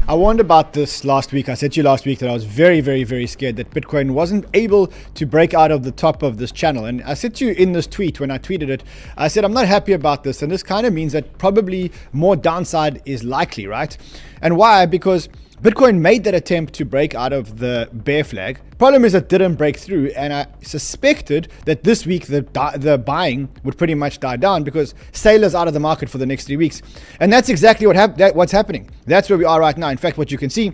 I warned about this last week. I said to you last week that I was very, very, very scared that Bitcoin wasn't able to break out of the top of this channel. And I said to you in this tweet, when I tweeted it, I said, I'm not happy about this. And this kind of means that probably more downside is likely, right? And why? Because Bitcoin made that attempt to break out of the bear flag. Problem is it didn't break through, and I suspected that this week the buying would pretty much die down because Saylor's out of the market for the next 3 weeks. And that's exactly what's happening. That's where we are right now. In fact, what you can see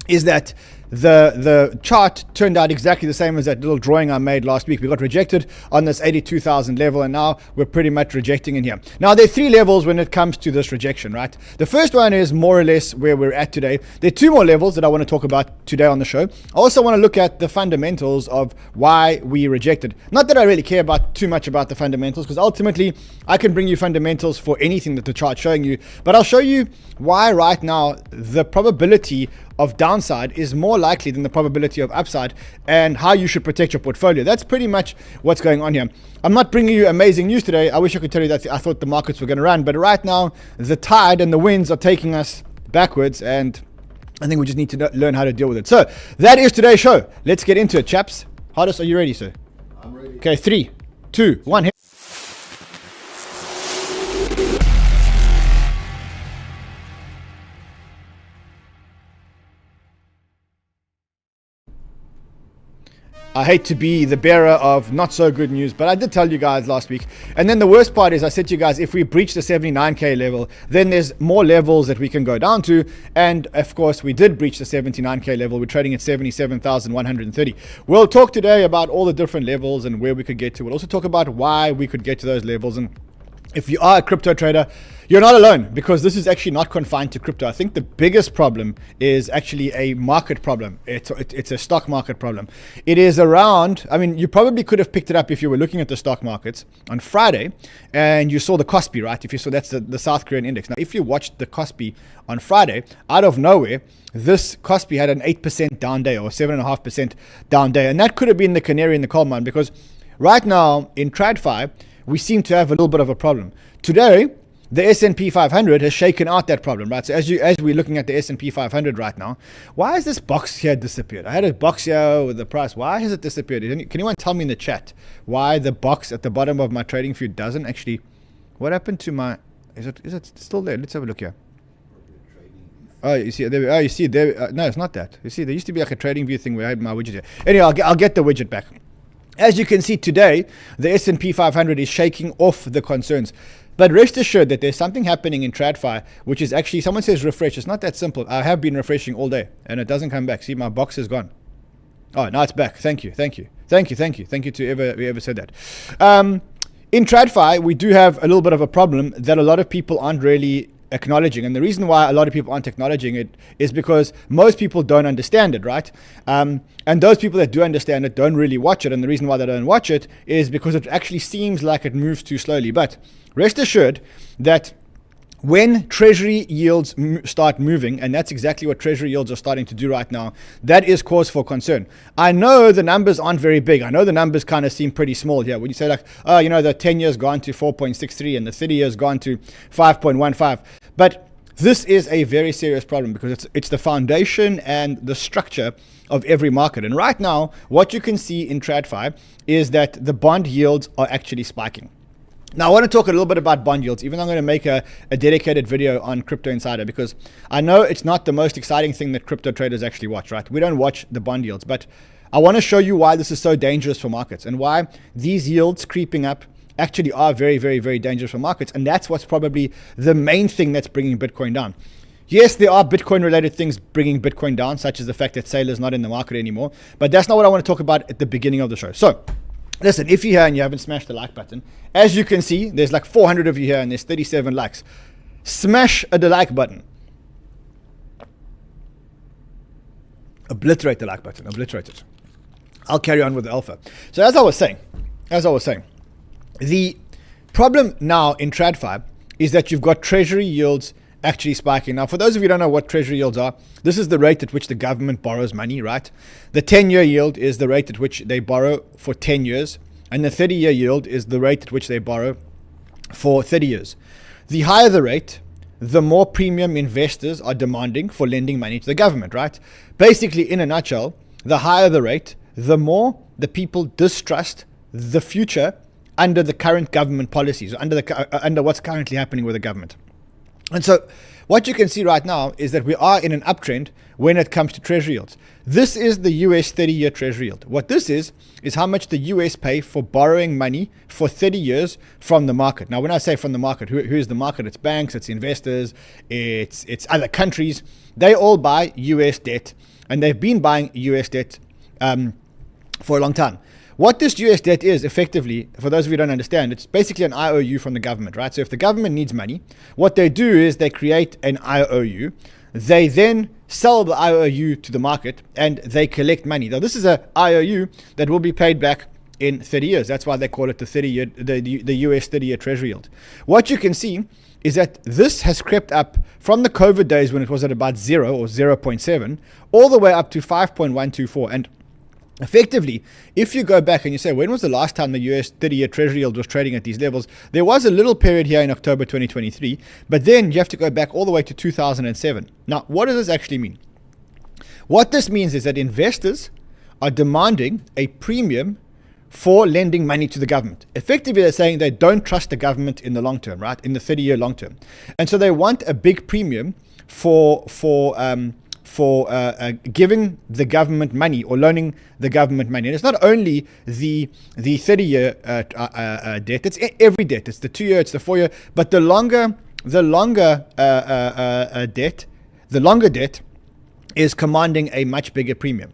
is that the chart turned out exactly the same as that little drawing I made last week. We got rejected on this 82,000 level, and now we're pretty much rejecting in here. Now, there are 3 levels when it comes to this rejection, right? The first one is more or less where we're at today. There are 2 more levels that I want to talk about today on the show. I also want to look at the fundamentals of why we rejected. Not that I really care about too much about the fundamentals, because ultimately I can bring you fundamentals for anything that the chart's showing you, but I'll show you why right now the probability of downside is more likely than the probability of upside, and how you should protect your portfolio. That's pretty much what's going on here. I'm not bringing you amazing news today. I wish I could tell you that I thought the markets were going to run, but right now the tide and the winds are taking us backwards, and I think we just need to learn how to deal with it. So that is today's show. Let's get into it, chaps. Hardest, are you ready, sir? I'm ready. Okay, 3, 2, 1. I hate to be the bearer of not so good news, but I did tell you guys last week. And then the worst part is I said to you guys, if we breach the 79K level, then there's more levels that we can go down to. And of course, we did breach the 79K level. We're trading at 77,130. We'll talk today about all the different levels and where we could get to. We'll also talk about why we could get to those levels. And if you are a crypto trader, you're not alone, because this is actually not confined to crypto. I think the biggest problem is actually a market problem. It's a stock market problem. It is around, I mean, you probably could have picked it up if you were looking at the stock markets on Friday and you saw the 𝗙𝗘, right? If you saw, that's the South Korean index. Now, if you watched the 𝗙𝗘 on Friday, out of nowhere, this 𝗙𝗘 had an 8% down day or 7.5% down day. And that could have been the canary in the coal mine, because right now in TradFi, we seem to have a little bit of a problem. Today, the S&P 500 has shaken out that problem, right? So as we're looking at the S&P 500 right now, why has this box here disappeared? I had a box here with the price. Why has it disappeared? Can anyone tell me in the chat why the box at the bottom of my trading view doesn't actually, what happened to my, is it still there? Let's have a look here. Oh, you see, there, oh, you see, there, no, it's not that. You see, there used to be like a trading view thing where I had my widget here. Anyway, I'll get the widget back. As you can see today, the S&P 500 is shaking off the concerns. But rest assured that there's something happening in TradFi, which is actually, someone says refresh. It's not that simple. I have been refreshing all day and it doesn't come back. See, my box is gone. Oh, now it's back. Thank you. Thank you. Thank you. Thank you. Thank you to whoever said that. In TradFi, we do have a little bit of a problem that a lot of people aren't really acknowledging. And the reason why a lot of people aren't acknowledging it is because most people don't understand it, right? And those people that do understand it don't really watch it. And the reason why they don't watch it is because it actually seems like it moves too slowly. But rest assured that when Treasury yields start moving, and that's exactly what Treasury yields are starting to do right now, that is cause for concern. I know the numbers aren't very big. I know the numbers kind of seem pretty small here. When you say like, oh, you know, the 10 years gone to 4.63 and the 30 years gone to 5.15. But this is a very serious problem because it's the foundation and the structure of every market. And right now, what you can see in TradFi is that the bond yields are actually spiking. Now, I want to talk a little bit about bond yields, even though I'm going to make a dedicated video on Crypto Insider, because I know it's not the most exciting thing that crypto traders actually watch, right? We don't watch the bond yields, but I want to show you why this is so dangerous for markets and why these yields creeping up actually are very, very, very dangerous for markets. And that's what's probably the main thing that's bringing Bitcoin down. Yes, there are Bitcoin-related things bringing Bitcoin down, such as the fact that Saylor is not in the market anymore, but that's not what I want to talk about at the beginning of the show. So, listen, if you're here and you haven't smashed the like button, as you can see, there's like 400 of you here and there's 37 likes. Smash the like button. Obliterate the like button. Obliterate it. I'll carry on with the alpha. So as I was saying, the problem now in TradFi is that you've got Treasury yields actually spiking. Now, for those of you who don't know what Treasury yields are, this is the rate at which the government borrows money, right? The 10-year yield is the rate at which they borrow for 10 years. And the 30-year yield is the rate at which they borrow for 30 years. The higher the rate, the more premium investors are demanding for lending money to the government, right? Basically, in a nutshell, the higher the rate, the more the people distrust the future under the current government policies, or under what's currently happening with the government. And so what you can see right now is that we are in an uptrend when it comes to treasury yields. This is the US 30-year treasury yield. What this is how much the US pay for borrowing money for 30 years from the market. Now, when I say from the market, who is the market? It's banks, it's investors, it's other countries. They all buy US debt, and they've been buying US debt for a long time. What this US debt is, effectively, for those of you who don't understand, it's basically an IOU from the government, right? So if the government needs money, what they do is they create an IOU. They then sell the IOU to the market, and they collect money. Now, this is an IOU that will be paid back in 30 years. That's why they call it the 30-year, the US 30-year treasury yield. What you can see is that this has crept up from the COVID days when it was at about 0 or 0.7, all the way up to 5.124. And effectively, if you go back and you say, when was the last time the US 30-year treasury yield was trading at these levels? There was a little period here in October 2023, but then you have to go back all the way to 2007. Now, what does this actually mean? What this means is that investors are demanding a premium for lending money to the government. Effectively, they're saying they don't trust the government in the long term, right? In the 30-year long term. And so they want a big premium for giving the government money or loaning the government money. And it's not only the 30-year debt, it's every debt. It's the 2-year, it's the 4-year, but the longer debt is commanding a much bigger premium.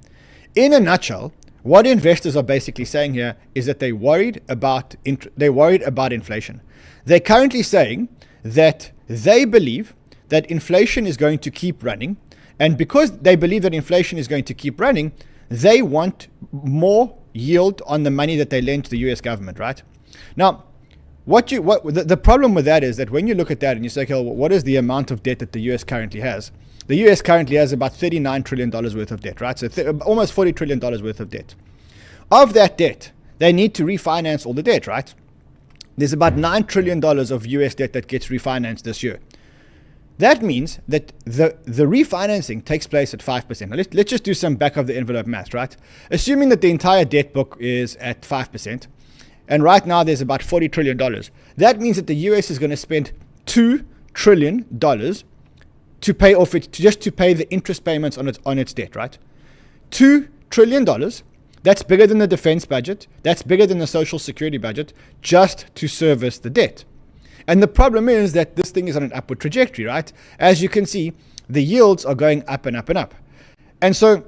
In a nutshell, what investors are basically saying here is that they're worried about inflation. They're currently saying that they believe that inflation is going to keep running. And because they believe that inflation is going to keep running, they want more yield on the money that they lend to the US government, right? Now, the problem with that is that when you look at that and you say, okay, well, what is the amount of debt that the US currently has? The US currently has about $39 trillion worth of debt, right? So almost $40 trillion worth of debt. Of that debt, they need to refinance all the debt, right? There's about $9 trillion of US debt that gets refinanced this year. That means that the refinancing takes place at 5%. Now let's just do some back of the envelope math, right? Assuming that the entire debt book is at 5%, and right now there's about $40 trillion. That means that the US is going to spend $2 trillion to pay off to pay the interest payments on its debt, right? $2 trillion. That's bigger than the defense budget. That's bigger than the social security budget, just to service the debt. And the problem is that this thing is on an upward trajectory, right? As you can see, the yields are going up and up and up. And so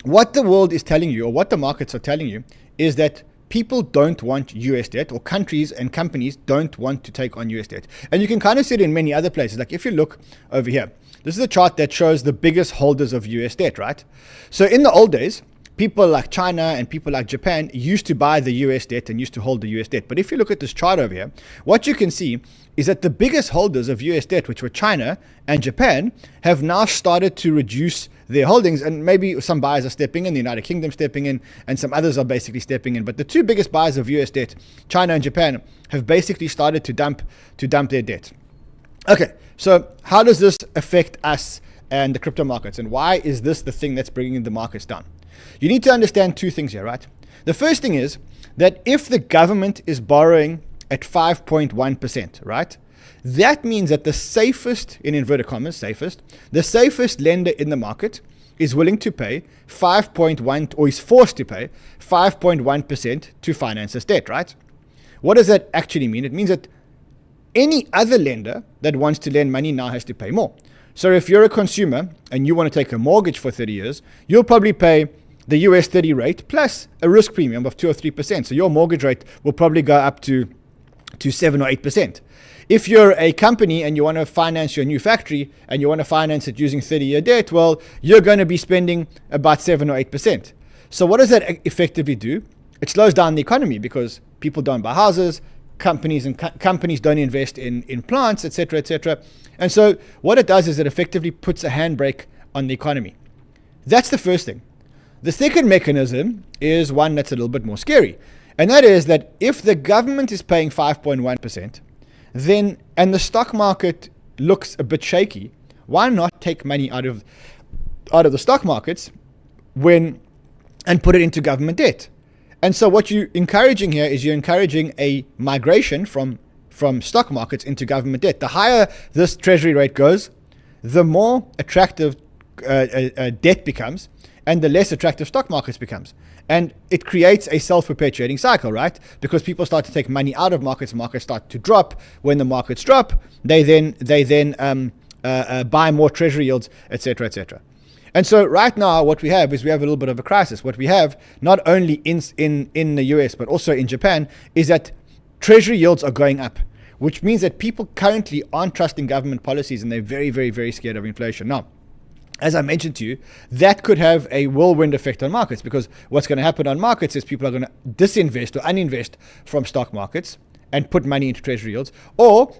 what the world is telling you, or what the markets are telling you, is that people don't want US debt, or countries and companies don't want to take on US debt. And you can kind of see it in many other places. Like if you look over here, this is a chart that shows the biggest holders of US debt, right? So in the old days, people like China and people like Japan used to buy the US debt and used to hold the US debt. But if you look at this chart over here, what you can see is that the biggest holders of US debt, which were China and Japan, have now started to reduce their holdings. And maybe some buyers are stepping in, the United Kingdom stepping in, and some others are basically stepping in. But the two biggest buyers of US debt, China and Japan, have basically started to dump their debt. Okay, so how does this affect us and the crypto markets? And why is this the thing that's bringing the markets down? You need to understand two things here, right? The first thing is that if the government is borrowing at 5.1%, right? That means that the safest, in inverted commas, the safest lender in the market is willing to pay 5.1, or is forced to pay 5.1% to finance this debt, right? What does that actually mean? It means that any other lender that wants to lend money now has to pay more. So if you're a consumer and you want to take a mortgage for 30 years, you'll probably pay the US 30 rate plus a risk premium of 2 or 3%. So your mortgage rate will probably go up to 7 or 8%. If you're a company and you want to finance your new factory and you want to finance it using 30-year debt, well, you're going to be spending about 7 or 8%. So what does that effectively do? It slows down the economy because people don't buy houses, companies don't invest in plants, etc., etc. And so what it does is it effectively puts a handbrake on the economy. That's the first thing. The second mechanism is one that's a little bit more scary. And that is that if the government is paying 5.1%, then, and the stock market looks a bit shaky, why not take money out of the stock markets and put it into government debt? And so what you're encouraging here is you're encouraging a migration from stock markets into government debt. The higher this treasury rate goes, the more attractive debt becomes, and the less attractive stock markets becomes. And it creates a self-perpetuating cycle, right? Because people start to take money out of markets start to drop. When the markets drop, they then buy more treasury yields, etc., etc. And so right now, what we have is we have a little bit of a crisis. What we have, not only in the US, but also in Japan, is that treasury yields are going up, which means that people currently aren't trusting government policies, and they're very, very, very scared of inflation. Now, as I mentioned to you, that could have a whirlwind effect on markets, because what's going to happen on markets is people are going to disinvest or uninvest from stock markets and put money into treasury yields, or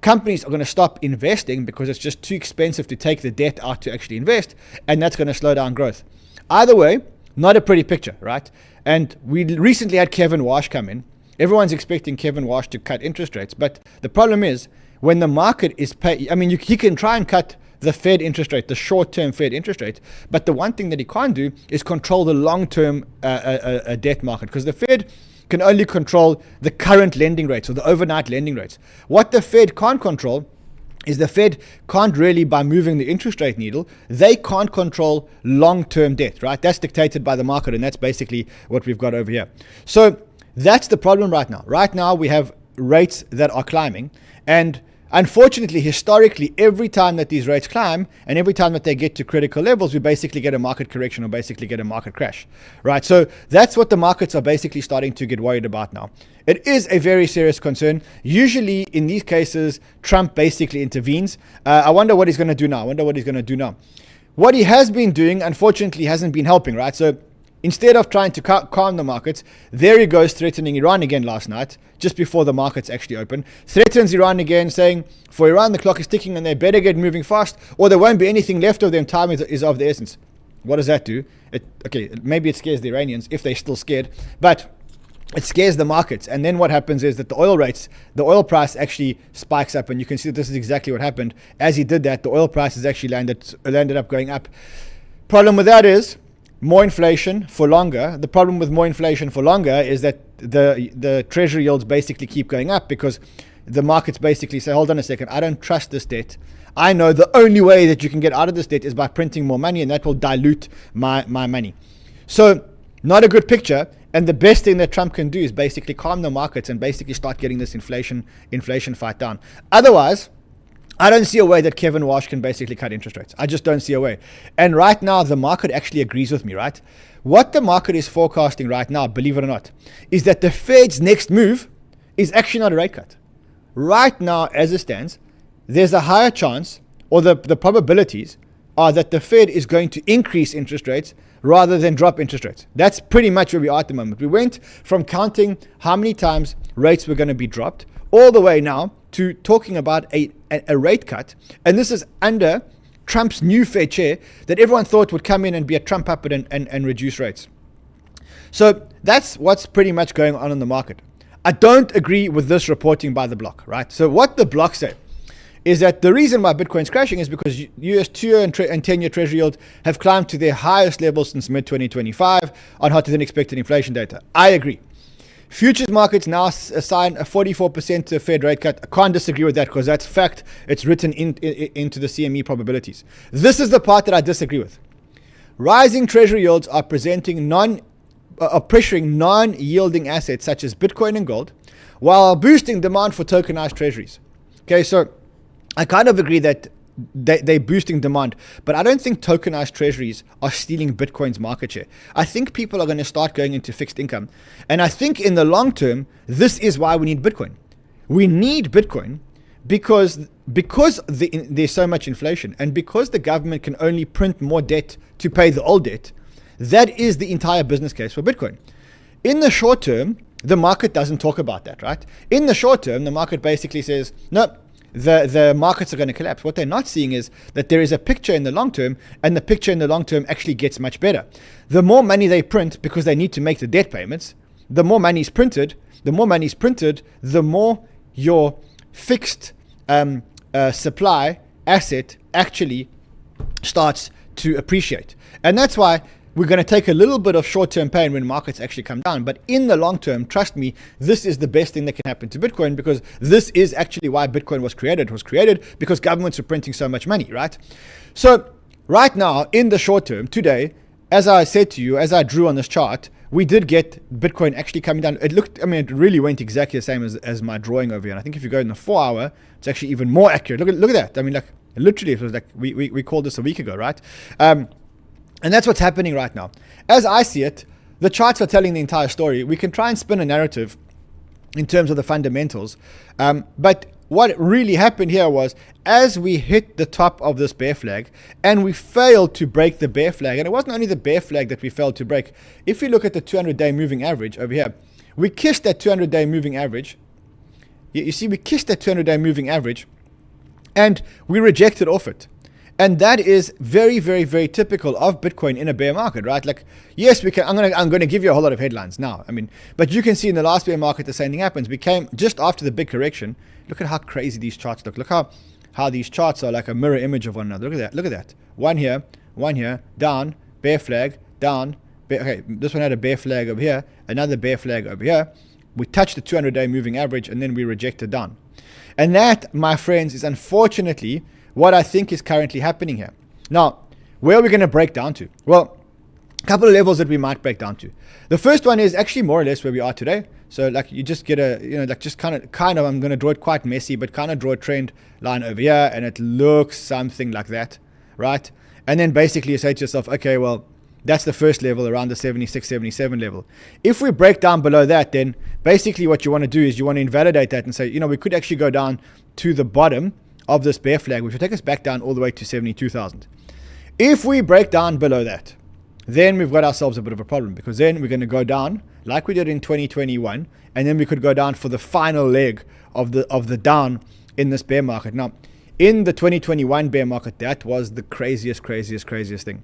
companies are going to stop investing because it's just too expensive to take the debt out to actually invest, and that's going to slow down growth. Either way, not a pretty picture, right? And we recently had 𝗙𝗘𝗏𝗪 come in. Everyone's expecting 𝗙𝗏𝗪 to cut interest rates, but the problem is when the market is he can try and cut the Fed interest rate, the short-term Fed interest rate, but the one thing that he can't do is control the long-term debt market, because the Fed can only control the current lending rates or the overnight lending rates. What the Fed can't control is the Fed can't really, by moving the interest rate needle, they can't control long-term debt, right? That's dictated by the market, and that's basically what we've got over here. So that's the problem right now. Right now we have rates that are climbing, and unfortunately, historically, every time that these rates climb and every time that they get to critical levels, we basically get a market correction or basically get a market crash, right? So that's what the markets are basically starting to get worried about now. It is a very serious concern. Usually in these cases, Trump basically intervenes. I wonder what he's going to do now. What he has been doing, unfortunately, hasn't been helping, right? So instead of trying to calm the markets, there he goes threatening Iran again last night, just before the markets actually open. Threatens Iran again, saying, for Iran, the clock is ticking and they better get moving fast, or there won't be anything left of them. Time is of the essence. What does that do? Maybe it scares the Iranians, if they're still scared, but it scares the markets. And then what happens is that the oil price actually spikes up, and you can see that this is exactly what happened. As he did that, the oil price has actually landed up going up. Problem with that is more inflation for longer. The problem with more inflation for longer is that the treasury yields basically keep going up, because the markets basically say, hold on a second, I don't trust this debt. I know the only way that you can get out of this debt is by printing more money, and that will dilute my money. So not a good picture. And the best thing that Trump can do is basically calm the markets and basically start getting this inflation fight down. Otherwise, I don't see a way that 𝗙𝗏𝗪 can basically cut interest rates. I just don't see a way. And right now, the market actually agrees with me, right? What the market is forecasting right now, believe it or not, is that the Fed's next move is actually not a rate cut. Right now, as it stands, there's a higher chance, or the probabilities are that the Fed is going to increase interest rates rather than drop interest rates. That's pretty much where we are at the moment. We went from counting how many times rates were going to be dropped all the way now to talking about a rate cut. And this is under Trump's new Fed chair that everyone thought would come in and be a Trump puppet and reduce rates. So that's what's pretty much going on in the market. I don't agree with this reporting by the block, right? So what the block say is that the reason why Bitcoin's crashing is because US 2-year and 10-year treasury yields have climbed to their highest levels since mid-2025 on hotter than expected inflation data. I agree. Futures markets now assign a 44% to a Fed rate cut. I can't disagree with that, because that's fact. It's written into the CME probabilities. This is the part that I disagree with. Rising treasury yields are pressuring non-yielding assets such as Bitcoin and gold, while boosting demand for tokenized treasuries. Okay, so I kind of agree that they're boosting demand, but I don't think tokenized treasuries are stealing Bitcoin's market share. I think people are going to start going into fixed income. And I think in the long term, this is why we need Bitcoin. We need Bitcoin because there's so much inflation, and because the government can only print more debt to pay the old debt. That is the entire business case for Bitcoin. In the short term, the market doesn't talk about that, right? In the short term, the market basically says, no, the markets are going to collapse. What they're not seeing is that there is a picture in the long term, and the picture in the long term actually gets much better. The more money they print, because they need to make the debt payments, the more money is printed, the more your fixed supply asset actually starts to appreciate. And that's why we're going to take a little bit of short-term pain when markets actually come down. But in the long term, trust me, this is the best thing that can happen to Bitcoin, because this is actually why Bitcoin was created. It was created because governments were printing so much money, right? So right now, in the short term, today, as I said to you, as I drew on this chart, we did get Bitcoin actually coming down. It looked, it really went exactly the same as my drawing over here. And I think if you go in the 4 hour, it's actually even more accurate. Look at that. Literally, it was like we called this a week ago, right? And that's what's happening right now. As I see it, the charts are telling the entire story. We can try and spin a narrative in terms of the fundamentals. But what really happened here was, as we hit the top of this bear flag and we failed to break the bear flag, and it wasn't only the bear flag that we failed to break. If you look at the 200-day moving average over here, we kissed that 200-day moving average. You see, we kissed that 200-day moving average and we rejected off it. And that is very, very, very typical of Bitcoin in a bear market, right? Like, yes, we can. I'm going to give you a whole lot of headlines now. But you can see in the last bear market the same thing happens. We came just after the big correction. Look at how crazy these charts look. Look how these charts are like a mirror image of one another. Look at that. Look at that. One here, down, bear flag, down. Okay, this one had a bear flag over here, another bear flag over here. We touched the 200-day moving average, and then we rejected down. And that, my friends, is unfortunately what I think is currently happening here. Now, where are we going to break down to? Well, a couple of levels that we might break down to. The first one is actually more or less where we are today. So like you just get kind of, I'm going to draw it quite messy, but kind of draw a trend line over here, and it looks something like that, right? And then basically you say to yourself, okay, well, that's the first level around the 76, 77 level. If we break down below that, then basically what you want to do is you want to invalidate that and say, we could actually go down to the bottom of this bear flag, which will take us back down all the way to 72,000. If we break down below that, then we've got ourselves a bit of a problem, because then we're going to go down like we did in 2021, and then we could go down for the final leg of the down in this bear market. Now, in the 2021 bear market, that was the craziest thing.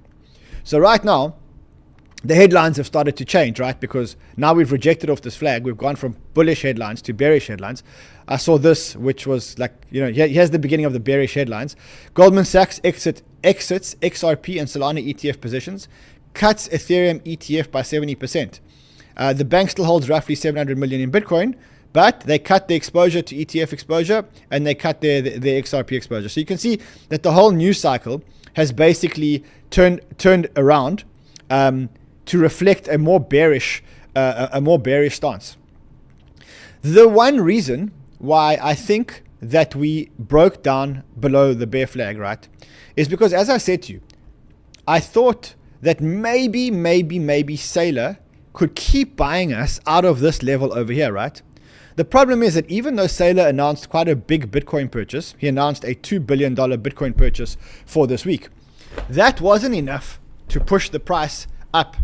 So right now, the headlines have started to change, right? Because now we've rejected off this flag. We've gone from bullish headlines to bearish headlines. I saw this, which was like, here's the beginning of the bearish headlines. Goldman Sachs exits XRP and Solana ETF positions, cuts Ethereum ETF by 70%. The bank still holds roughly 700 million in Bitcoin, but they cut the exposure to ETF exposure, and they cut their XRP exposure. So you can see that the whole news cycle has basically turned around to reflect a more bearish stance. The one reason why I think that we broke down below the bear flag, right, is because, as I said to you, I thought that maybe Saylor could keep buying us out of this level over here, right? The problem is that even though Saylor announced quite a big Bitcoin purchase, he announced a $2 billion Bitcoin purchase for this week, that wasn't enough to push the price up.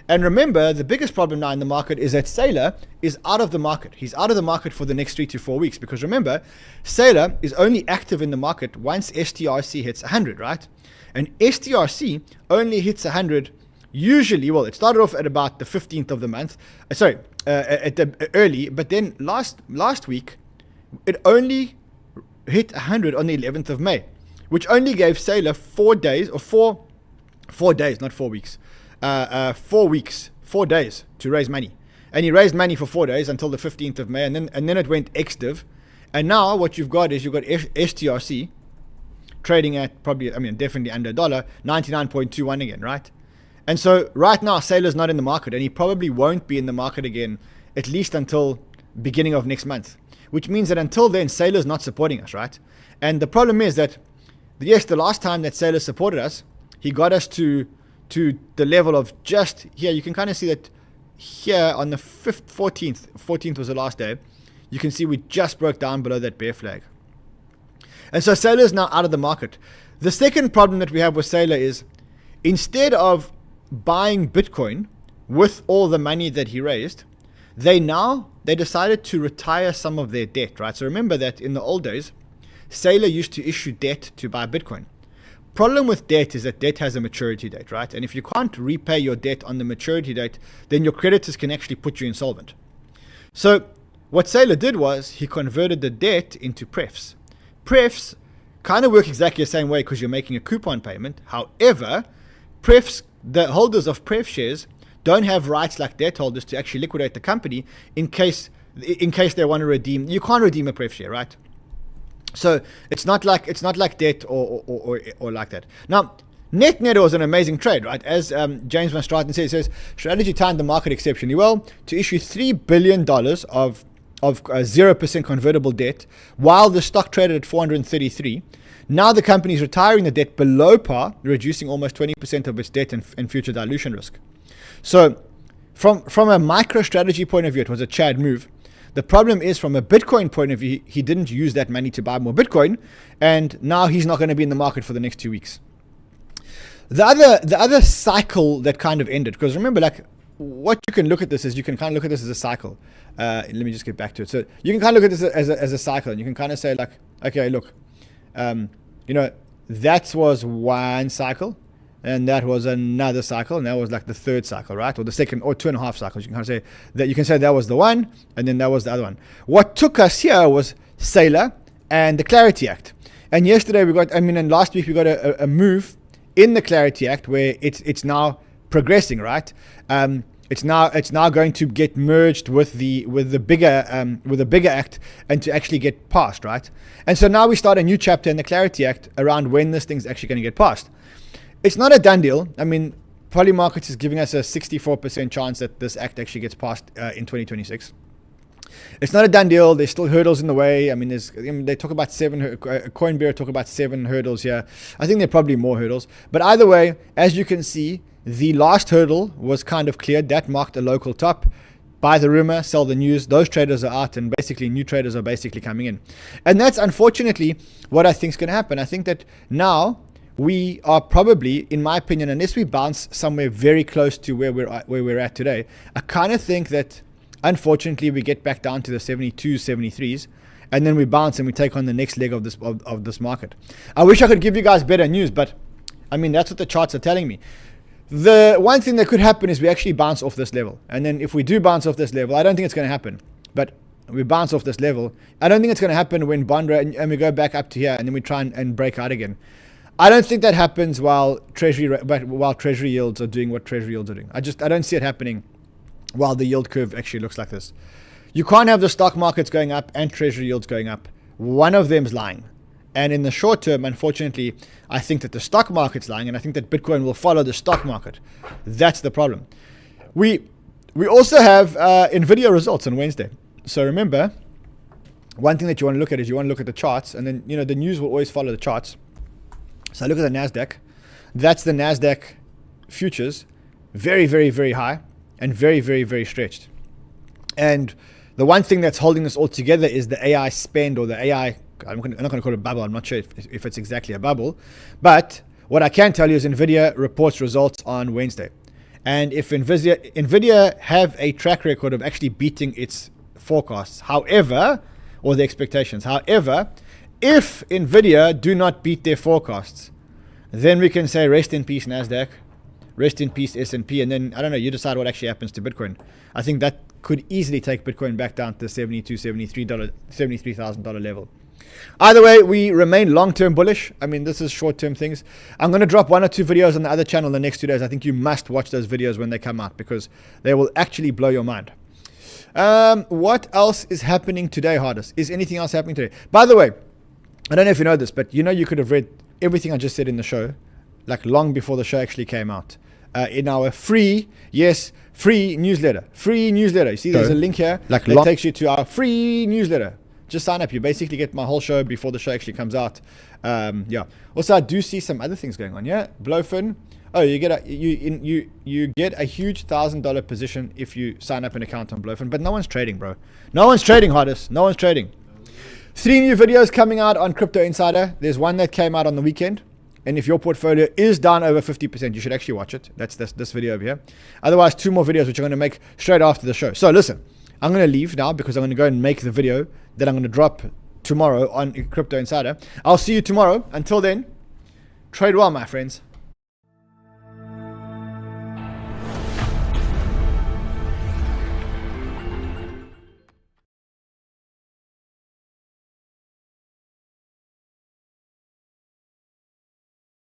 And remember, the biggest problem now in the market is that Saylor is out of the market. He's out of the market for the next 3 to 4 weeks, because remember, Saylor is only active in the market once STRC hits 100, right? And STRC only hits 100 usually, well, it started off at about the 15th of the month, at the early, but then last week, it only hit 100 on the 11th of May, which only gave Saylor 4 days, or 4 days, not 4 weeks, 4 weeks, 4 days to raise money. And he raised money for 4 days until the 15th of May, and then it went ex-div. And now what you've got is you've got STRC trading at probably, definitely under $1, 99.21 again, right? And so right now, Saylor's not in the market, and he probably won't be in the market again, at least until beginning of next month, which means that until then, Saylor's not supporting us, right? And the problem is that, yes, the last time that Saylor supported us, he got us to the level of just here. You can kind of see that here on the 14th was the last day. You can see we just broke down below that bear flag. And so Saylor is now out of the market. The second problem that we have with Saylor is, instead of buying Bitcoin with all the money that he raised, they decided to retire some of their debt, right? So remember that in the old days, Saylor used to issue debt to buy Bitcoin. Problem with debt is that debt has a maturity date, right? And if you can't repay your debt on the maturity date, then your creditors can actually put you insolvent. So what Saylor did was he converted the debt into prefs. Prefs kind of work exactly the same way because you're making a coupon payment. However, the holders of pref shares don't have rights like debt holders to actually liquidate the company in case they want to redeem. You can't redeem a pref share, right? So it's not like debt or like that. Now, net it was an amazing trade, right? As James Van Straten says, strategy timed the market exceptionally well to issue $3 billion of 0% convertible debt while the stock traded at 433. Now the company is retiring the debt below par, reducing almost 20% of its debt and future dilution risk. So from a micro strategy point of view, it was a Chad move. The problem is from a Bitcoin point of view, he didn't use that money to buy more Bitcoin, and now he's not going to be in the market for the next 2 weeks. The other cycle that kind of ended, because remember, like, what you can look at this is you can kind of look at this as a cycle. Let me just get back to it. So you can kind of look at this as a cycle, and you can kind of say, like, okay, look, that was one cycle, and that was another cycle, and that was like the third cycle, right? Or the second, or 2.5 cycles. You can kind of say that. You can say that was the one, and then that was the other one. What took us here was Saylor and the Clarity Act. And yesterday and last week we got a move in the Clarity Act where it's now progressing, right? It's now going to get merged with the bigger act and to actually get passed, right? And so now we start a new chapter in the Clarity Act around when this thing's actually going to get passed. It's not a done deal. I mean, Polymarkets is giving us a 64% chance that this act actually gets passed in 2026. It's not a done deal. There's still hurdles in the way. I mean, they talk about Coinbear talk about 7 hurdles here. I think there are probably more hurdles. But either way, as you can see, the last hurdle was kind of cleared. That marked a local top. Buy the rumor, sell the news. Those traders are out, and basically new traders are basically coming in. And that's unfortunately what I think is going to happen. I think that now we are probably, in my opinion, unless we bounce somewhere very close to where we're at today, I kind of think that unfortunately we get back down to the 72s, 73s, and then we bounce and we take on the next leg of this market. I wish I could give you guys better news, but I mean, that's what the charts are telling me. The one thing that could happen is we actually bounce off this level. And then if we do bounce off this level, I don't think it's going to happen, but we bounce off this level. I don't think it's going to happen when bond rate and we go back up to here and then we try and break out again. I don't think that happens while treasury yields are doing what treasury yields are doing. I don't see it happening while the yield curve actually looks like this. You can't have the stock markets going up and treasury yields going up. One of them's lying. And in the short term, unfortunately, I think that the stock market's lying, and I think that Bitcoin will follow the stock market. That's the problem. We also have Nvidia results on Wednesday. So remember, one thing that you want to look at is you want to look at the charts, and then the news will always follow the charts. So I look at the NASDAQ. That's the NASDAQ futures, very, very, very high and very, very, very stretched. And the one thing that's holding this all together is the AI spend, or the AI, I'm not going to call it a bubble. I'm not sure if it's exactly a bubble. But what I can tell you is Nvidia reports results on Wednesday. And if Nvidia have a track record of actually beating its forecasts, or the expectations. However, if Nvidia do not beat their forecasts, then we can say rest in peace NASDAQ, rest in peace S&P, and then, I don't know, you decide what actually happens to Bitcoin. I think that could easily take Bitcoin back down to the $73,000 level. Either way, we remain long-term bullish. I mean, this is short-term things. I'm going to drop 1 or 2 videos on the other channel in the next 2 days. I think you must watch those videos when they come out because they will actually blow your mind. What else is happening today, Hardest? Is anything else happening today? By the way, I don't know if you know this, but you could have read everything I just said in the show, like long before the show actually came out, in our free newsletter. You see, there's a link here that takes you to our free newsletter. Just sign up. You basically get my whole show before the show actually comes out. Yeah. Also, I do see some other things going on. Yeah, Blowfin. Oh, you get a huge $1,000 position if you sign up an account on Blowfin. But no one's trading, bro. No one's trading, Hardest. No one's trading. 3 new videos coming out on Crypto Insider. There's one that came out on the weekend. And if your portfolio is down over 50%, you should actually watch it. That's this video over here. Otherwise, 2 more videos which I'm going to make straight after the show. So listen, I'm going to leave now because I'm going to go and make the video that I'm going to drop tomorrow on Crypto Insider. I'll see you tomorrow. Until then, trade well, my friends.